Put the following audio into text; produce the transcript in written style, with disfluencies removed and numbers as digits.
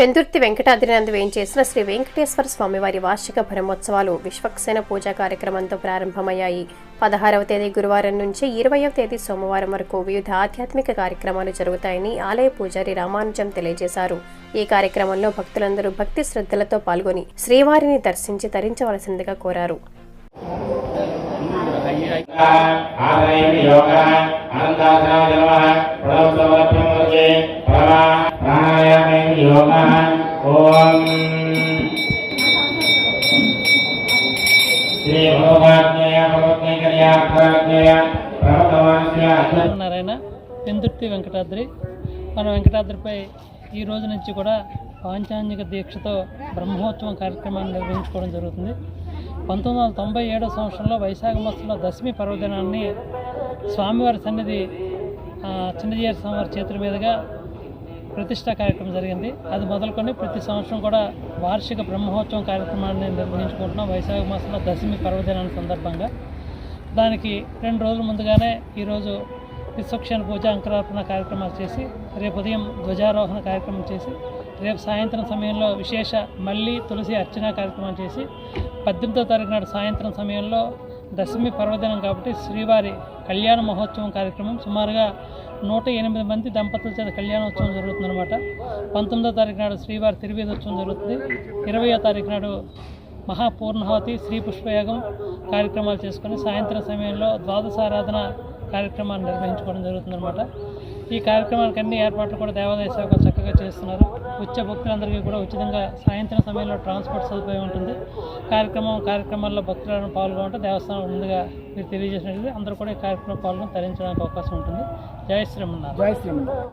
పెందుర్తి వెంకటాద్రినందు వేంచేసిన శ్రీ వెంకటేశ్వర స్వామివారి వార్షిక బ్రహ్మోత్సవాలు విశ్వక్సేన పూజా కార్యక్రమంతో ప్రారంభమయ్యాయి. 16వ తేదీ గురువారం నుంచి 20వ తేదీ సోమవారం వరకు వివిధ ఆధ్యాత్మిక కార్యక్రమాలు జరుగుతాయని ఆలయ పూజారి రామానుజం తెలియజేశారు. ఈ కార్యక్రమంలో భక్తులందరూ భక్తి శ్రద్ధలతో పాల్గొని శ్రీవారిని దర్శించి తరించవలసిందిగా కోరారు. నారాయణ పెందుర్తి వెంకటాద్రి. మన వెంకటాద్రిపై ఈ రోజు నుంచి కూడా పాంచాంగిక దీక్షతో బ్రహ్మోత్సవం కార్యక్రమాన్ని నిర్వహించుకోవడం జరుగుతుంది. 1997 సంవత్సరంలో వైశాఖ మాసంలో దశమి పర్వదినాన్ని స్వామివారి సన్నిధి చిన్నజీయర్ స్వామివారి చేతుల మీదుగా ప్రతిష్టా కార్యక్రమం జరిగింది. అది మొదలుకొని ప్రతి సంవత్సరం కూడా వార్షిక బ్రహ్మోత్సవం కార్యక్రమాన్ని నిర్వహించుకుంటున్నాం. వైశాఖ మాసంలో దశమి పర్వదినాన్ని సందర్భంగా దానికి 2 రోజుల ముందుగానే ఈరోజు విశ్వక్సేన పూజ అంకురార్పణ కార్యక్రమాలు చేసి, రేపు ఉదయం ధ్వజారోహణ కార్యక్రమం చేసి, రేపు సాయంత్రం సమయంలో విశేష మళ్ళీ తులసి అర్చన కార్యక్రమం చేసి, 18వ తారీఖు నాడు సాయంత్రం సమయంలో దశమి పర్వదినం కాబట్టి శ్రీవారి కళ్యాణ మహోత్సవం కార్యక్రమం సుమారుగా 108 మంది దంపతుల చేత కళ్యాణోత్సవం జరుగుతుందన్నమాట. 19వ తారీఖు నాడు శ్రీవారి తిరువీధోత్సవం జరుగుతుంది. 20వ తారీఖు నాడు మహాపూర్ణావతి శ్రీ పుష్పయాగం కార్యక్రమాలు చేసుకొని సాయంత్రం సమయంలో ద్వాదశారాధన కార్యక్రమాన్ని నిర్వహించుకోవడం జరుగుతుందన్నమాట. ఈ కార్యక్రమానికి అన్ని ఏర్పాట్లు కూడా దేవాదాయ సేవకులు చక్కగా చేస్తున్నారు. వచ్చే భక్తులందరికీ కూడా ఉచితంగా సాయంత్రం సమయంలో ట్రాన్స్పోర్ట్ సదుపాయం ఉంటుంది. కార్యక్రమాల్లో భక్తులను పాల్గొంటే దేవస్థానం ముందుగా మీరు తెలియజేసినట్లయితే అందరూ కూడా ఈ కార్యక్రమంలో పాల్గొని తరించడానికి అవకాశం ఉంటుంది. జై శ్రీమన్నారాయణ.